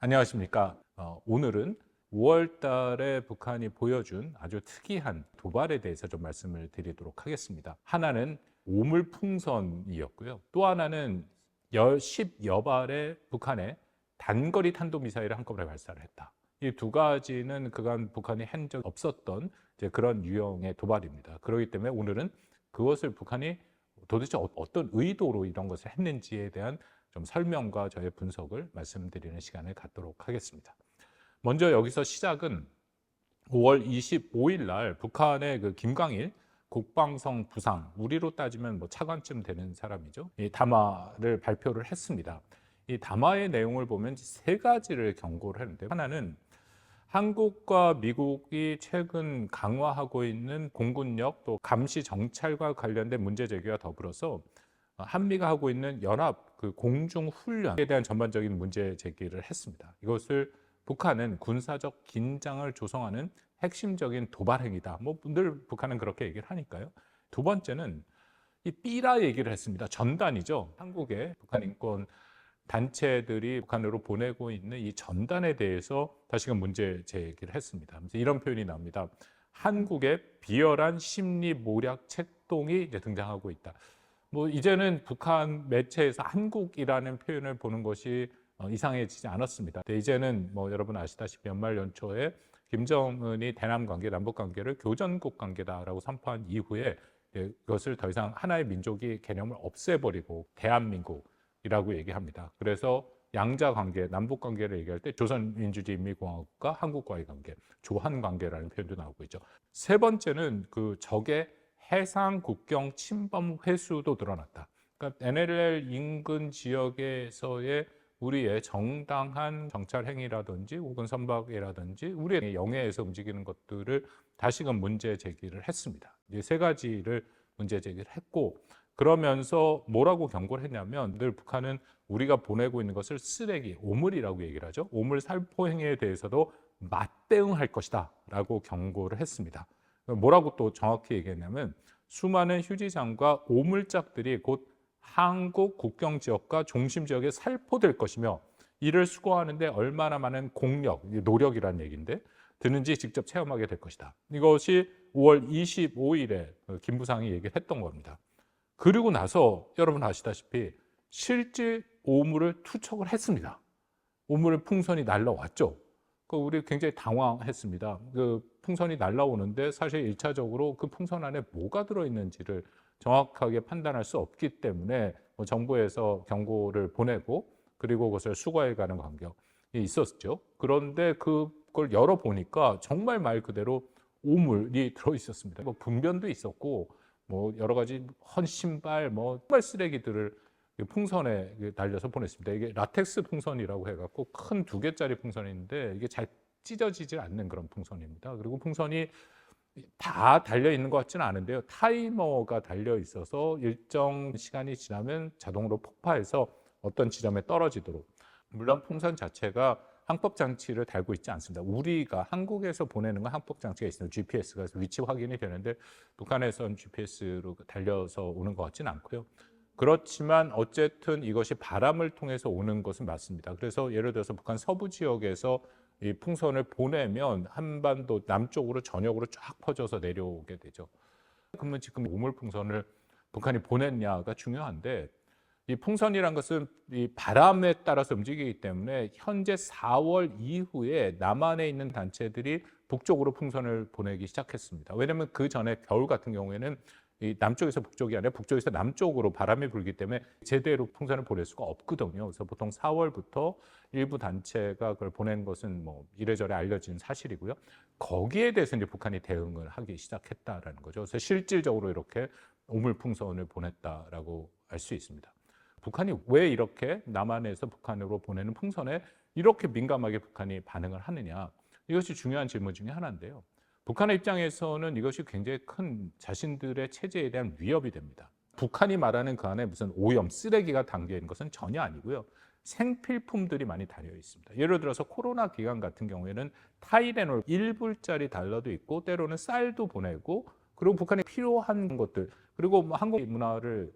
안녕하십니까. 오늘은 5월 달에 북한이 보여준 아주 특이한 도발에 대해서 좀 말씀을 드리도록 하겠습니다. 하나는 오물풍선이었고요. 또 하나는 10여 발의 북한의 단거리 탄도미사일을 한꺼번에 발사를 했다. 이 두 가지는 그간 북한이 한 적 없었던 이제 그런 유형의 도발입니다. 그렇기 때문에 오늘은 그것을 북한이 도대체 어떤 의도로 이런 것을 했는지에 대한 좀 설명과 저의 분석을 말씀드리는 시간을 갖도록 하겠습니다. 먼저 여기서 시작은 5월 25일 날 북한의 그 김광일 국방성 부상, 우리로 따지면 뭐 차관쯤 되는 사람이죠. 이 담화를 발표를 했습니다. 이 담화의 내용을 보면 세 가지를 경고를 했는데, 하나는 한국과 미국이 최근 강화하고 있는 공군력 또 감시 정찰과 관련된 문제 제기와 더불어서 한미가 하고 있는 연합 그 공중 훈련에 대한 전반적인 문제 제기를 했습니다. 이것을 북한은 군사적 긴장을 조성하는 핵심적인 도발 행위다. 뭐 늘 북한은 그렇게 얘기를 하니까요. 두 번째는 이 삐라 얘기를 했습니다. 전단이죠. 한국의 북한 인권 단체들이 북한으로 보내고 있는 이 전단에 대해서 다시금 문제 제기를 했습니다. 이런 표현이 나옵니다. 한국의 비열한 심리 모략 책동이 이제 등장하고 있다. 뭐 이제는 북한 매체에서 한국이라는 표현을 보는 것이 이상해지지 않았습니다. 이제는 뭐 여러분 아시다시피 연말 연초에 김정은이 대남 관계, 남북 관계를 교전국 관계다라고 선포한 이후에 그것을 더 이상 하나의 민족이 개념을 없애버리고 대한민국이라고 얘기합니다. 그래서 양자 관계, 남북 관계를 얘기할 때 조선민주주의인민공화국과 한국과의 관계, 조한 관계라는 표현도 나오고 있죠. 세 번째는 그 적의 해상 국경 침범 횟수도 늘어났다. 그러니까 NLL 인근 지역에서의 우리의 정당한 정찰 행위라든지 혹은 선박이라든지 우리의 영해에서 움직이는 것들을 다시금 문제 제기를 했습니다. 이 세 가지를 문제 제기를 했고, 그러면서 뭐라고 경고를 했냐면, 늘 북한은 우리가 보내고 있는 것을 쓰레기, 오물이라고 얘기를 하죠. 오물 살포 행위에 대해서도 맞대응할 것이다 라고 경고를 했습니다. 뭐라고 또 정확히 얘기했냐면, 수많은 휴지장과 오물짝들이 곧 한국 국경 지역과 중심 지역에 살포될 것이며, 이를 수거하는데 얼마나 많은 공력, 노력이라는 얘기인데 드는지 직접 체험하게 될 것이다. 이것이 5월 25일에 김 부상이 얘기를 했던 겁니다. 그리고 나서 여러분 아시다시피 실제 오물을 투척을 했습니다. 오물 풍선이 날라왔죠. 우리 굉장히 당황했습니다. 그 풍선이 날라오는데 사실 1차적으로 그 풍선 안에 뭐가 들어있는지를 정확하게 판단할 수 없기 때문에 정부에서 경고를 보내고 그리고 그것을 수거해 가는 광경이 있었죠. 그런데 그걸 열어보니까 정말 말 그대로 오물이 들어있었습니다. 뭐 분변도 있었고 뭐 여러 가지 헌 신발, 뭐 정말 쓰레기들을 풍선에 달려서 보냈습니다. 이게 라텍스 풍선이라고 해갖고 큰 2개짜리 풍선인데 이게 잘 찢어지질 않는 그런 풍선입니다. 그리고 풍선이 다 달려 있는 것 같지는 않은데요. 타이머가 달려 있어서 일정 시간이 지나면 자동으로 폭파해서 어떤 지점에 떨어지도록. 물론 풍선 자체가 항법 장치를 달고 있지 않습니다. 우리가 한국에서 보내는 건 항법 장치가 있습니다. GPS가 위치 확인이 되는데 북한에서는 GPS로 달려서 오는 것 같지는 않고요. 그렇지만 어쨌든 이것이 바람을 통해서 오는 것은 맞습니다. 그래서 예를 들어서 북한 서부 지역에서 이 풍선을 보내면 한반도 남쪽으로 전역으로 쫙 퍼져서 내려오게 되죠. 그러면 지금 오물 풍선을 북한이 보냈냐가 중요한데, 이 풍선이란 것은 이 바람에 따라서 움직이기 때문에 현재 4월 이후에 남한에 있는 단체들이 북쪽으로 풍선을 보내기 시작했습니다. 왜냐하면 그 전에 겨울 같은 경우에는 이 남쪽에서 북쪽이 아니라 북쪽에서 남쪽으로 바람이 불기 때문에 제대로 풍선을 보낼 수가 없거든요. 그래서 보통 4월부터 일부 단체가 그걸 보낸 것은 뭐 이래저래 알려진 사실이고요. 거기에 대해서 이제 북한이 대응을 하기 시작했다라는 거죠. 그래서 실질적으로 이렇게 오물풍선을 보냈다라고 알 수 있습니다. 북한이 왜 이렇게 남한에서 북한으로 보내는 풍선에 이렇게 민감하게 북한이 반응을 하느냐, 이것이 중요한 질문 중에 하나인데요. 북한의 입장에서는 이것이 굉장히 큰 자신들의 체제에 대한 위협이 됩니다. 북한이 말하는 그 안에 무슨 오염, 쓰레기가 담겨 있는 것은 전혀 아니고요. 생필품들이 많이 달려 있습니다. 예를 들어서 코로나 기간 같은 경우에는 타이레놀 1불짜리 달러도 있고 때로는 쌀도 보내고, 그리고 북한에 필요한 것들, 그리고 뭐 한국 문화를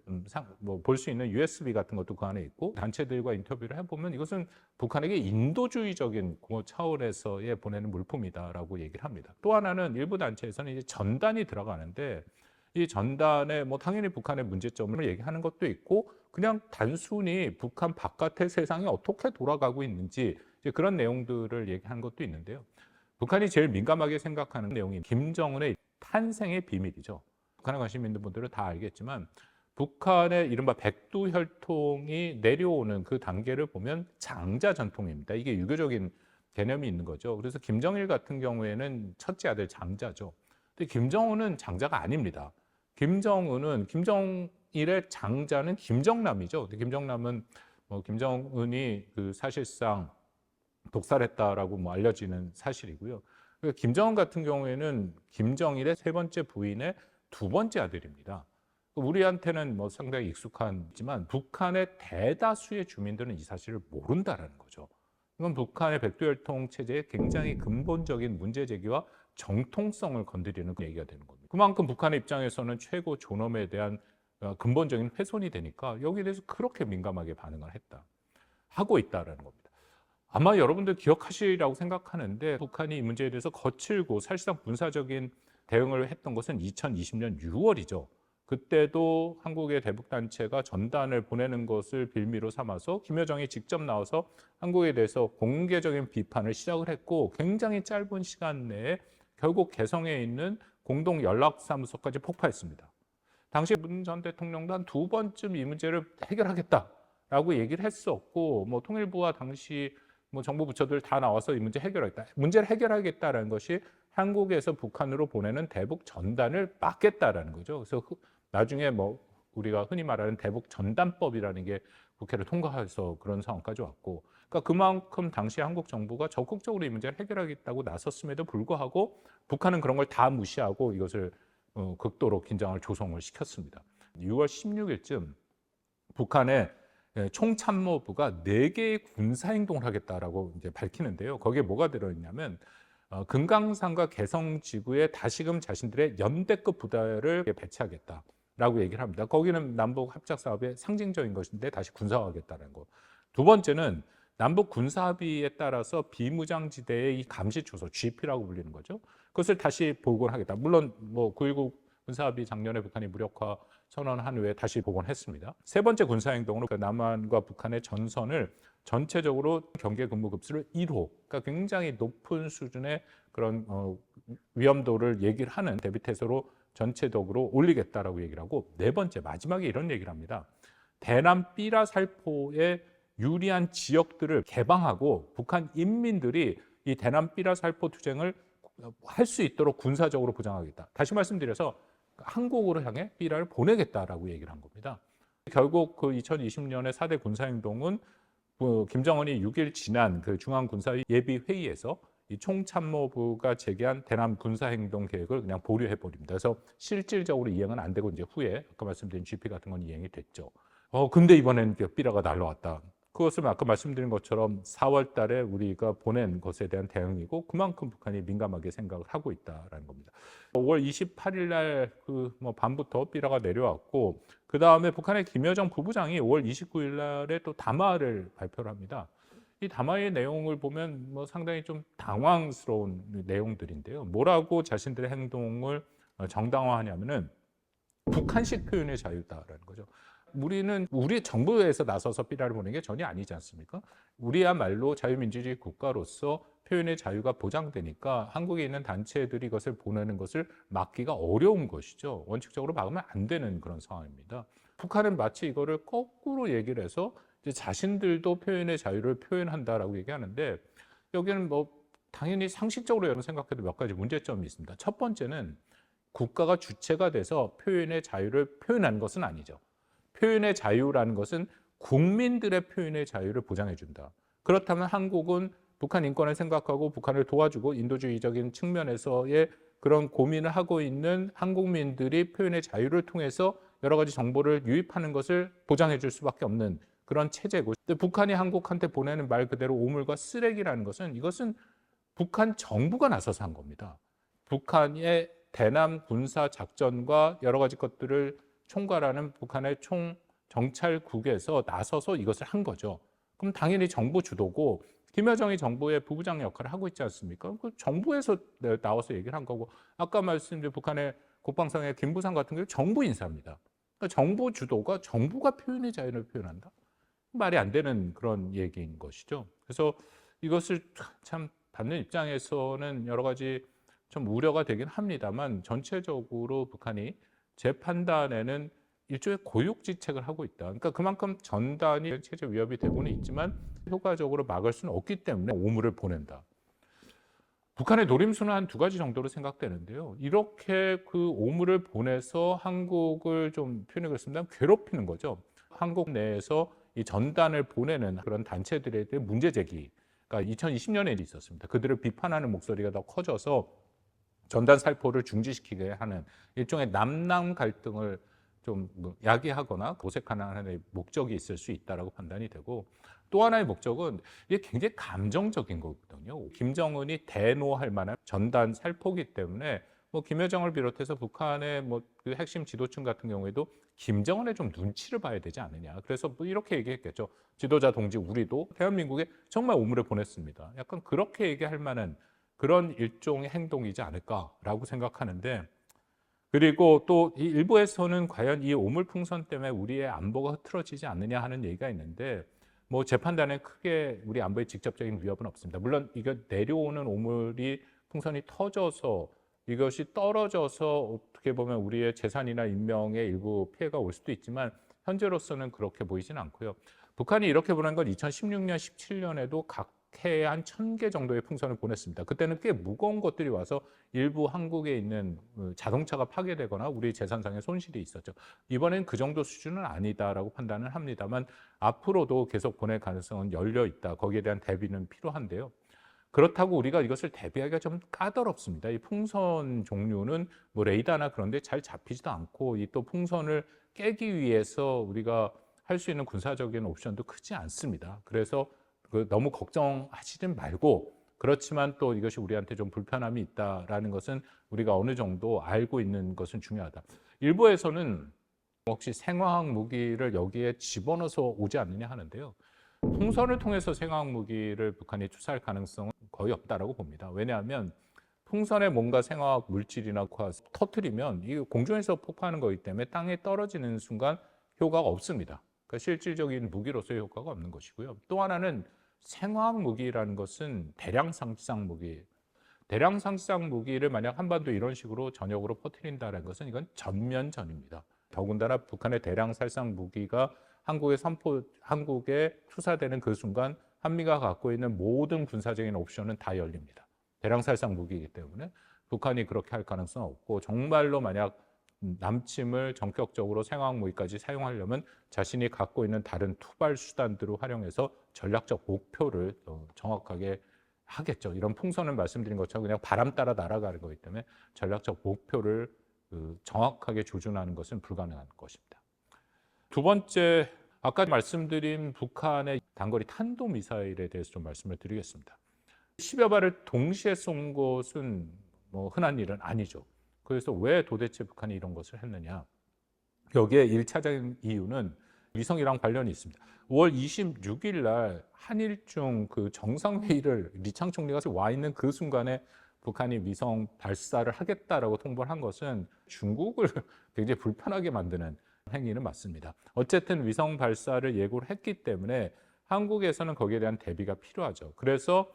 볼 수 있는 USB 같은 것도 그 안에 있고 단체들과 인터뷰를 해보면 이것은 북한에게 인도주의적인 차원에서의 보내는 물품이다라고 얘기를 합니다. 또 하나는 일부 단체에서는 이제 전단이 들어가는데 이 전단에 뭐 당연히 북한의 문제점을 얘기하는 것도 있고 그냥 단순히 북한 바깥의 세상이 어떻게 돌아가고 있는지 이제 그런 내용들을 얘기하는 것도 있는데요. 북한이 제일 민감하게 생각하는 내용이 김정은의 탄생의 비밀이죠. 북한에 관심 있는 분들은 다 알겠지만 북한의 이른바 백두혈통이 내려오는 그 단계를 보면 장자 전통입니다. 이게 유교적인 개념이 있는 거죠. 그래서 김정일 같은 경우에는 첫째 아들 장자죠. 근데 김정은은 장자가 아닙니다. 김정일의 장자는 김정남이죠. 근데 김정남은 김정은이 그 사실상 독살했다라고 뭐 알려지는 사실이고요. 김정은 같은 경우에는 김정일의 세 번째 부인의 두 번째 아들입니다. 우리한테는 뭐 상당히 익숙하지만 북한의 대다수의 주민들은 이 사실을 모른다라는 거죠. 이건 북한의 백두혈통 체제의 굉장히 근본적인 문제 제기와 정통성을 건드리는 얘기가 되는 겁니다. 그만큼 북한의 입장에서는 최고 존엄에 대한 근본적인 훼손이 되니까 여기에 대해서 그렇게 민감하게 반응을 하고 있다라는 겁니다. 아마 여러분들 기억하시리라고 생각하는데 북한이 이 문제에 대해서 거칠고 사실상 군사적인 대응을 했던 것은 2020년 6월이죠. 그때도 한국의 대북단체가 전단을 보내는 것을 빌미로 삼아서 김여정이 직접 나와서 한국에 대해서 공개적인 비판을 시작을 했고 굉장히 짧은 시간 내에 결국 개성에 있는 공동연락사무소까지 폭파했습니다. 당시 문 전 대통령도 한 두 번쯤 이 문제를 해결하겠다라고 얘기를 했었고 뭐 통일부와 당시 뭐 정부 부처들 다 나와서 이 문제 해결하겠다. 문제를 해결하겠다라는 것이 한국에서 북한으로 보내는 대북 전단을 막겠다라는 거죠. 그래서 나중에 뭐 우리가 흔히 말하는 대북 전단법이라는 게 국회를 통과해서 그런 상황까지 왔고, 그러니까 그만큼 당시 한국 정부가 적극적으로 이 문제를 해결하겠다고 나섰음에도 불구하고 북한은 그런 걸 다 무시하고 이것을 극도로 긴장을 조성을 시켰습니다. 6월 16일쯤 북한의 총참모부가 4개의 군사행동을 하겠다라고 이제 밝히는데요. 거기에 뭐가 들어있냐면 금강산과 개성지구에 다시금 자신들의 연대급 부대를 배치하겠다라고 얘기를 합니다. 거기는 남북 합작 사업의 상징적인 것인데 다시 군사화하겠다는 거. 두 번째는 남북 군사합의에 따라서 비무장지대의 이 감시초소 GP라고 불리는 거죠. 그것을 다시 복원하겠다. 물론 뭐 9.19 군사합의 작년에 북한이 무력화 선언한 후에 다시 복원했습니다. 세 번째 군사행동으로 남한과 북한의 전선을 전체적으로 경계 근무 급수를 1호, 그러니까 굉장히 높은 수준의 그런 위험도를 얘기를 하는 대비태세로 전체적으로 올리겠다라고 얘기를 하고, 네 번째 마지막에 이런 얘기를 합니다. 대남 삐라살포의 유리한 지역들을 개방하고 북한 인민들이 이 대남 삐라살포 투쟁을 할 수 있도록 군사적으로 보장하겠다. 다시 말씀드려서 한국으로 향해 삐라를 보내겠다라고 얘기를 한 겁니다. 결국 그 2020년의 4대 군사행동은 김정은이 6일 지난 그 중앙군사위 예비회의에서 이 총참모부가 제기한 대남 군사행동 계획을 그냥 보류해 버립니다. 그래서 실질적으로 이행은 안 되고 이제 후에 아까 말씀드린 GP 같은 건 이행이 됐죠. 근데 이번에는 삐라가 날라왔다. 그것은 아까 말씀드린 것처럼 4월 달에 우리가 보낸 것에 대한 대응이고 그만큼 북한이 민감하게 생각을 하고 있다라는 겁니다. 5월 28일 날 밤부터 삐라가 내려왔고 그 다음에 북한의 김여정 부부장이 5월 29일 날에 또 담화를 발표를 합니다. 이 담화의 내용을 보면 상당히 좀 당황스러운 내용들인데요. 뭐라고 자신들의 행동을 정당화하냐면은 북한식 표현의 자유다라는 거죠. 우리는 우리 정부에서 나서서 삐라를 보내는 게 전혀 아니지 않습니까? 우리야말로 자유민주주의 국가로서 표현의 자유가 보장되니까 한국에 있는 단체들이 이것을 보내는 것을 막기가 어려운 것이죠. 원칙적으로 막으면 안 되는 그런 상황입니다. 북한은 마치 이거를 거꾸로 얘기를 해서 이제 자신들도 표현의 자유를 표현한다라고 얘기하는데 여기는 당연히 상식적으로 여러분 생각해도 몇 가지 문제점이 있습니다. 첫 번째는 국가가 주체가 돼서 표현의 자유를 표현하는 것은 아니죠. 표현의 자유라는 것은 국민들의 표현의 자유를 보장해 준다. 그렇다면 한국은 북한 인권을 생각하고 북한을 도와주고 인도주의적인 측면에서의 그런 고민을 하고 있는 한국민들이 표현의 자유를 통해서 여러 가지 정보를 유입하는 것을 보장해 줄 수밖에 없는 그런 체제고, 북한이 한국한테 보내는 말 그대로 오물과 쓰레기라는 것은 이것은 북한 정부가 나서서 한 겁니다. 북한의 대남 군사 작전과 여러 가지 것들을 총괄하는 북한의 총정찰국에서 나서서 이것을 한 거죠. 그럼 당연히 정부 주도고 김여정이 정부의 부부장 역할을 하고 있지 않습니까? 그 정부에서 나와서 얘기를 한 거고 아까 말씀드린 북한의 국방상의 김부상 같은 경우 정부 인사입니다. 그러니까 정부 주도가 정부가 표현의 자유를 표현한다? 말이 안 되는 그런 얘기인 것이죠. 그래서 이것을 참 받는 입장에서는 여러 가지 좀 우려가 되긴 합니다만 전체적으로 북한이 제 판단에는 일종의 고육지책을 하고 있다. 그러니까 그만큼 전단이 체제 위협이 되고는 있지만 효과적으로 막을 수는 없기 때문에 오물을 보낸다. 북한의 노림수는 한 두 가지 정도로 생각되는데요. 이렇게 그 오물을 보내서 한국을 좀 표현해 그렇습니다. 괴롭히는 거죠. 한국 내에서 이 전단을 보내는 그런 단체들에 대한 문제 제기가 2020년에 있었습니다. 그들을 비판하는 목소리가 더 커져서 전단 살포를 중지시키게 하는 일종의 남남 갈등을 좀 야기하거나 모색하는 하나의 목적이 있을 수 있다라고 판단이 되고 또 하나의 목적은 이게 굉장히 감정적인 거거든요. 김정은이 대노할 만한 전단 살포기 때문에 뭐 김여정을 비롯해서 북한의 그 핵심 지도층 같은 경우에도 김정은의 좀 눈치를 봐야 되지 않느냐. 그래서 뭐 이렇게 얘기했겠죠. 지도자 동지 우리도 대한민국에 정말 오물을 보냈습니다. 약간 그렇게 얘기할 만한 그런 일종의 행동이지 않을까라고 생각하는데 그리고 또 이 일부에서는 과연 이 오물풍선 때문에 우리의 안보가 흐트러지지 않느냐 하는 얘기가 있는데 뭐 제 판단에 크게 우리 안보에 직접적인 위협은 없습니다. 물론 이거 내려오는 오물이 풍선이 터져서 이것이 떨어져서 어떻게 보면 우리의 재산이나 인명의 일부 피해가 올 수도 있지만 현재로서는 그렇게 보이지는 않고요. 북한이 이렇게 보낸 건 2016년, 17년에도 각 해에 한 1,000개 정도의 풍선을 보냈습니다. 그때는 꽤 무거운 것들이 와서 일부 한국에 있는 자동차가 파괴되거나 우리 재산상의 손실이 있었죠. 이번엔 그 정도 수준은 아니다라고 판단을 합니다만 앞으로도 계속 보낼 가능성은 열려 있다. 거기에 대한 대비는 필요한데요. 그렇다고 우리가 이것을 대비하기가 좀 까다롭습니다. 이 풍선 종류는 뭐 레이더나 그런 데 잘 잡히지도 않고 이 또 풍선을 깨기 위해서 우리가 할 수 있는 군사적인 옵션도 크지 않습니다. 그래서 너무 걱정하시든 말고 그렇지만 또 이것이 우리한테 좀 불편함이 있다라는 것은 우리가 어느 정도 알고 있는 것은 중요하다. 일부에서는 혹시 생화학 무기를 여기에 집어넣어서 오지 않느냐 하는데요. 풍선을 통해서 생화학 무기를 북한이 투사할 가능성은 거의 없다라고 봅니다. 왜냐하면 풍선에 뭔가 생화학 물질이나 터트리면 이 공중에서 폭파하는 거기 때문에 땅에 떨어지는 순간 효과가 없습니다. 그러니까 실질적인 무기로서의 효과가 없는 것이고요. 또 하나는 생화학 무기라는 것은 대량 상시상 무기. 대량 상시상 무기를 만약 한반도 이런 식으로 전역으로 퍼뜨린다는 것은 이건 전면전입니다. 더군다나 북한의 대량 살상 무기가 한국에 투사되는 그 순간 한미가 갖고 있는 모든 군사적인 옵션은 다 열립니다. 대량 살상 무기이기 때문에 북한이 그렇게 할 가능성은 없고 정말로 만약 남침을 전격적으로 생화학 무기까지 사용하려면 자신이 갖고 있는 다른 투발 수단들을 활용해서 전략적 목표를 정확하게 하겠죠. 이런 풍선을 말씀드린 것처럼 그냥 바람 따라 날아가는 거기 때문에 전략적 목표를 정확하게 조준하는 것은 불가능한 것입니다. 두 번째, 아까 말씀드린 북한의 단거리 탄도미사일에 대해서 좀 말씀을 드리겠습니다. 10여 발을 동시에 쏜 것은 뭐 흔한 일은 아니죠. 그래서 왜 도대체 북한이 이런 것을 했느냐. 여기에 1차적인 이유는 위성이랑 관련이 있습니다. 5월 26일 날 한일중 그 정상회의를 리창 총리가 와 있는 그 순간에 북한이 위성 발사를 하겠다라고 통보를 한 것은 중국을 굉장히 불편하게 만드는 행위는 맞습니다. 어쨌든 위성 발사를 예고를 했기 때문에 한국에서는 거기에 대한 대비가 필요하죠. 그래서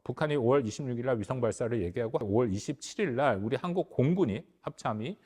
북한이 5월 26일 날 위성 발사를 얘기하고 5월 27일 날 우리 한국 공군이 합참이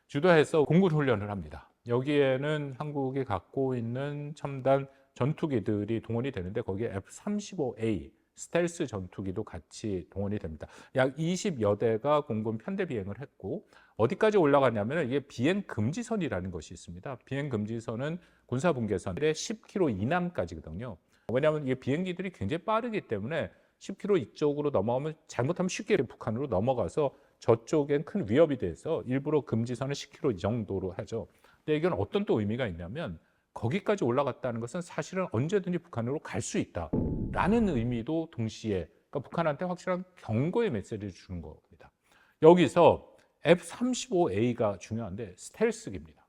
주도해서 공군 훈련을 합니다. 여기에는 한국이 갖고 있는 첨단 전투기들이 동원이 되는데 거기에 F-35A 스텔스 전투기도 같이 동원이 됩니다. 약 20여 대가 공군 편대 비행을 했고 어디까지 올라갔냐면 이게 비행 금지선이라는 것이 있습니다. 비행 금지선은 군사 분계선의 10km 이남까지거든요. 왜냐하면 이게 비행기들이 굉장히 빠르기 때문에 10km 이쪽으로 넘어가면 잘못하면 쉽게 북한으로 넘어가서 저쪽엔 큰 위협이 돼서 일부러 금지선을 10km 이 정도로 하죠. 근데 이건 어떤 또 의미가 있냐면 거기까지 올라갔다는 것은 사실은 언제든지 북한으로 갈 수 있다라는 의미도 동시에 그러니까 북한한테 확실한 경고의 메시지를 주는 겁니다. 여기서 F-35A가 중요한데 스텔스기입니다.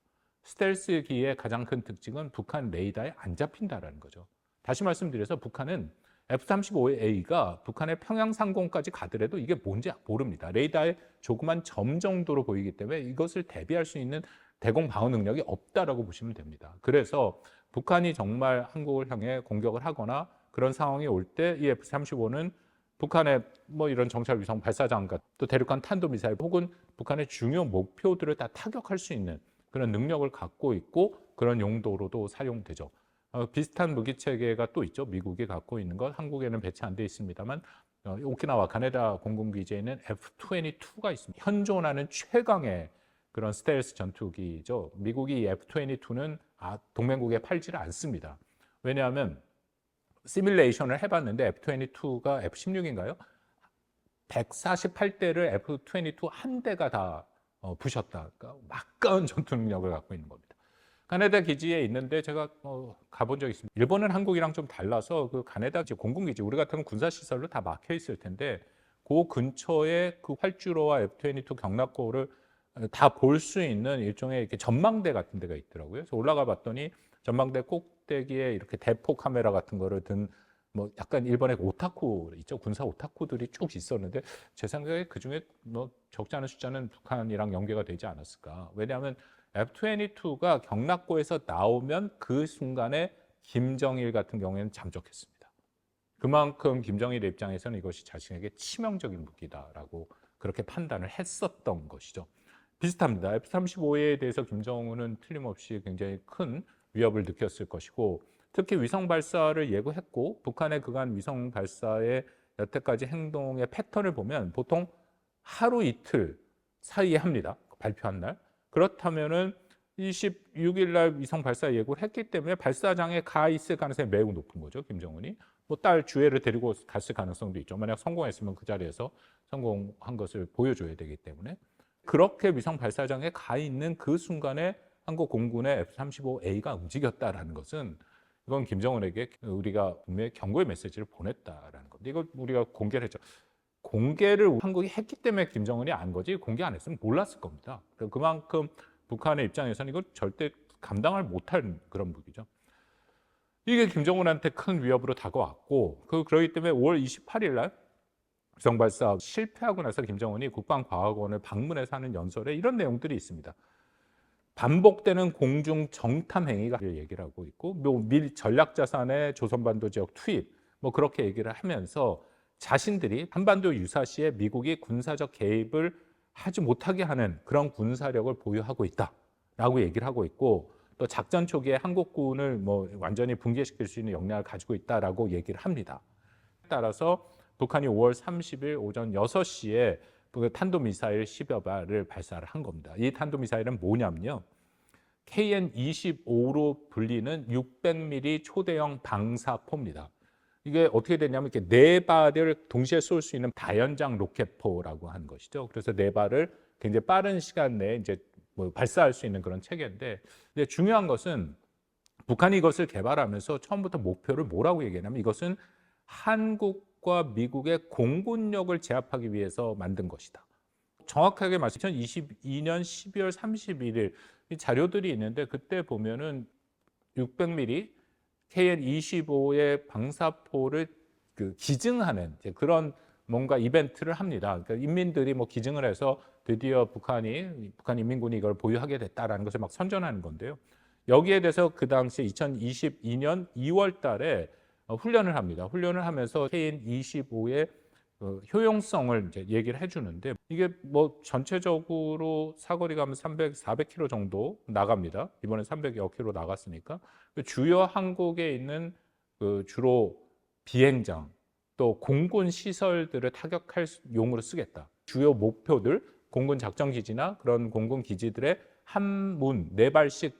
스텔스기의 가장 큰 특징은 북한 레이더에 안 잡힌다라는 거죠. 다시 말씀드려서 북한은 F-35A가 북한의 평양 상공까지 가더라도 이게 뭔지 모릅니다. 레이더에 조그만 점 정도로 보이기 때문에 이것을 대비할 수 있는 대공 방어 능력이 없다라고 보시면 됩니다. 그래서 북한이 정말 한국을 향해 공격을 하거나 그런 상황이 올 때 이 F-35는 북한의 뭐 이런 정찰 위성 발사장과 또 대륙간 탄도미사일 혹은 북한의 중요 목표들을 다 타격할 수 있는 그런 능력을 갖고 있고 그런 용도로도 사용되죠. 비슷한 무기 체계가 또 있죠. 미국이 갖고 있는 것, 한국에는 배치 안 돼 있습니다만 오키나와 가네다 공군기지에 있는 F-22가 있습니다. 현존하는 최강의 그런 스텔스 전투기죠. 미국이 이 F-22는 동맹국에 팔지를 않습니다. 왜냐하면 시뮬레이션을 해봤는데 F-22가 F-16인가요? 148대를 F-22 한 대가 다 부셨다. 그러니까 막강한 전투 능력을 갖고 있는 겁니다. 가네다 기지에 있는데 제가 가본 적이 있습니다. 일본은 한국이랑 좀 달라서 그 가네다 공군기지, 우리 같으면 군사시설로 다 막혀 있을 텐데 그 근처에 그 활주로와 F-22 경납고를 다 볼 수 있는 일종의 이렇게 전망대 같은 데가 있더라고요. 그래서 올라가 봤더니 전망대 꼭대기에 이렇게 대포 카메라 같은 거를 든 뭐 약간 일본의 오타쿠 있죠. 군사 오타쿠들이 쭉 있었는데 제 생각에 그중에 뭐 적지 않은 숫자는 북한이랑 연계가 되지 않았을까. 왜냐하면 F-22가 경납고에서 나오면 그 순간에 김정일 같은 경우에는 잠적했습니다. 그만큼 김정일의 입장에서는 이것이 자신에게 치명적인 무기다라고 그렇게 판단을 했었던 것이죠. 비슷합니다. F-35에 대해서 김정은은 틀림없이 굉장히 큰 위협을 느꼈을 것이고 특히 위성 발사를 예고했고 북한의 그간 위성 발사의 여태까지 행동의 패턴을 보면 보통 하루 이틀 사이에 합니다. 발표한 날. 그렇다면은 26일 날 위성 발사 예고를 했기 때문에 발사장에 가 있을 가능성이 매우 높은 거죠. 김정은이. 뭐 딸 주애를 데리고 갔을 가능성도 있죠. 만약 성공했으면 그 자리에서 성공한 것을 보여줘야 되기 때문에. 그렇게 위성 발사장에 가 있는 그 순간에 한국 공군의 F-35A가 움직였다라는 것은 이건 김정은에게 우리가 분명히 경고의 메시지를 보냈다라는 건데 이거 우리가 공개를 했죠. 공개를 한국이 했기 때문에 김정은이 안 거지 공개 안 했으면 몰랐을 겁니다. 그만큼 북한의 입장에서는 이걸 절대 감당을 못할 그런 무기죠. 이게 김정은한테 큰 위협으로 다가왔고 그러기 때문에 5월 28일 날 위성 발사 실패하고 나서 김정은이 국방과학원을 방문해서 하는 연설에 이런 내용들이 있습니다. 반복되는 공중 정탐 행위가 얘기를 하고 있고 미 전략자산의 조선반도 지역 투입 뭐 그렇게 얘기를 하면서 자신들이 한반도 유사시에 미국이 군사적 개입을 하지 못하게 하는 그런 군사력을 보유하고 있다라고 얘기를 하고 있고 또 작전 초기에 한국군을 뭐 완전히 붕괴시킬 수 있는 역량을 가지고 있다라고 얘기를 합니다. 따라서 북한이 5월 30일 오전 6시에 탄도미사일 10여 발을 발사를 한 겁니다. 이 탄도미사일은 뭐냐면요. KN-25로 불리는 600mm 초대형 방사포입니다. 이게 어떻게 되냐면 이렇게 4발을 동시에 쏠 수 있는 다연장 로켓포라고 하는 것이죠. 그래서 4발을 굉장히 빠른 시간 내에 이제 뭐 발사할 수 있는 그런 체계인데 근데 중요한 것은 북한이 이것을 개발하면서 처음부터 목표를 뭐라고 얘기하냐면 이것은 한국과 미국의 공군력을 제압하기 위해서 만든 것이다. 정확하게 말씀 2022년 12월 31일 이 자료들이 있는데 그때 보면은 600mm KN-25의 방사포를 기증하는 그런 뭔가 이벤트를 합니다. 그러니까 인민들이 뭐 기증을 해서 드디어 북한 인민군이 이걸 보유하게 됐다라는 것을 막 선전하는 건데요. 여기에 대해서 그 당시 2022년 2월 달에 훈련을 합니다. 훈련을 하면서 KN-25의 효용성을 이제 얘기를 해주는데 이게 뭐 전체적으로 사거리가 하면 400km 정도 나갑니다. 이번에 300여 킬로 나갔으니까 주요 항국에 있는 주로 비행장 또 공군 시설들을 타격할 용으로 쓰겠다. 주요 목표들 공군 작전 기지나 그런 공군 기지들의 한 문 4발씩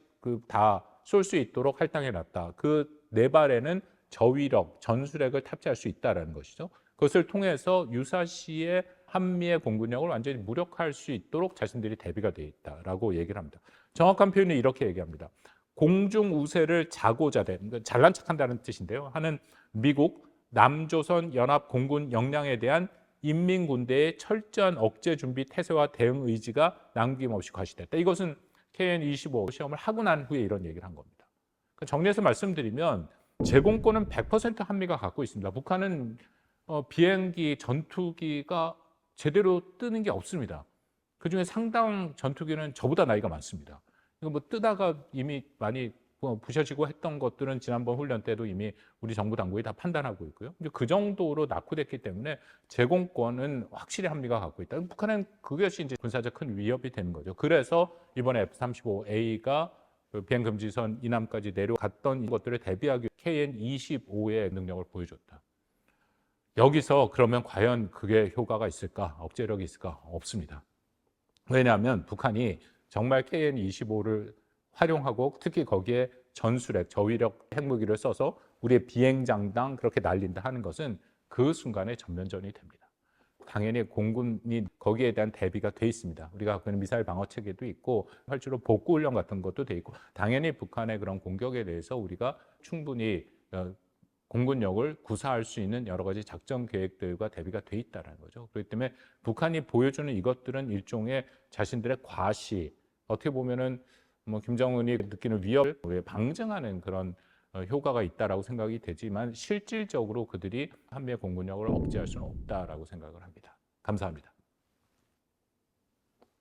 다 쏠 수 있도록 할당해 놨다. 그 4발에는 저위력, 전술핵을 탑재할 수 있다라는 것이죠. 그것을 통해서 유사시에 한미의 공군력을 완전히 무력화할 수 있도록 자신들이 대비가 되어 있다라고 얘기를 합니다. 정확한 표현은 이렇게 얘기합니다. 공중 우세를 자고자 된, 그러니까 잘난 척한다는 뜻인데요. 하는 미국 남조선 연합 공군 역량에 대한 인민군대의 철저한 억제 준비 태세와 대응 의지가 남김없이 과시됐다. 이것은 KN-25 시험을 하고 난 후에 이런 얘기를 한 겁니다. 정리해서 말씀드리면 제공권은 100% 한미가 갖고 있습니다. 북한은 비행기, 전투기가 제대로 뜨는 게 없습니다. 그중에 상당 전투기는 저보다 나이가 많습니다. 이거 뭐 뜨다가 이미 많이 부셔지고 했던 것들은 지난번 훈련 때도 이미 우리 정부 당국이 다 판단하고 있고요. 이제 그 정도로 낙후됐기 때문에 제공권은 확실히 한미가 갖고 있다. 북한은 그것이 이제 군사적 큰 위협이 되는 거죠. 그래서 이번에 F-35A가 비행 금지선 이남까지 내려갔던 것들을 대비하기 위해 KN-25의 능력을 보여줬다. 여기서 그러면 과연 그게 효과가 있을까? 억제력이 있을까? 없습니다. 왜냐하면 북한이 정말 KN-25를 활용하고 특히 거기에 전술핵, 저위력 핵무기를 써서 우리의 비행장당 그렇게 날린다 하는 것은 그 순간에 전면전이 됩니다. 당연히 공군이 거기에 대한 대비가 돼 있습니다. 우리가 갖고 있는 미사일 방어 체계도 있고 활주로 복구 훈련 같은 것도 돼 있고 당연히 북한의 그런 공격에 대해서 우리가 충분히 공군력을 구사할 수 있는 여러 가지 작전 계획들과 대비가 돼 있다는 거죠. 그렇기 때문에 북한이 보여주는 이것들은 일종의 자신들의 과시, 어떻게 보면은 뭐 김정은이 느끼는 위협을 방증하는 그런 효과가 있다라고 생각이 되지만 실질적으로 그들이 한미의 공군력을 억제할 수는 없다라고 생각을 합니다. 감사합니다.